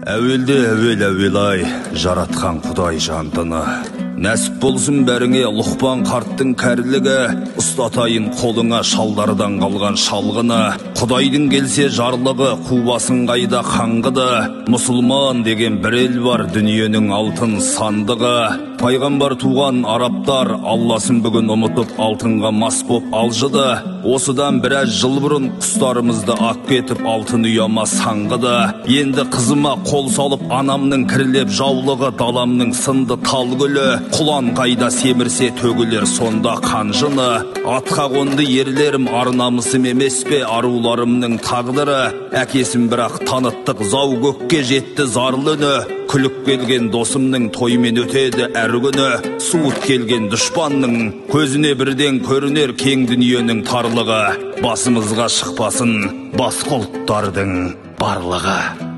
Әуел жаратқан Құдай жандыны. Нәсіп болсын бәріңе Лұқпан қарттың кәрілігі, ұстатайын қолыңа шалдардан қалған шалғыны. Құдайдың келсе жарлығы, қубасын қайда қаңғыды. Мұсылман деген бір ел бар, дүниенің алтын сандығы. Пайғамбар туған арабтар Алласын бүгін ұмытып алтынға мас боп алжыды. Осыдан біраз жыл бұрын құстарымызды ақ кетіп алтын ұяма саңғыды. Енді қызыма қол салып анамның кірілеп жаулығы, даламның сынды тал гүлі. Құлан қайда семірсе төгілер сонда қанжыны. Атқа қонды ерлерім ар намысым емес пе аруларымның тағдыры. Әкесін бірақ таныттық, зау көкке жетті зарлы үні. Күліп келген досымның тоймен өтеді әр күні. Суыт келген дұшпанның көзіне бірден көрінер кең дүниенің тарлығы. Басымызға шықпасын басқа ұлттардың барлығы.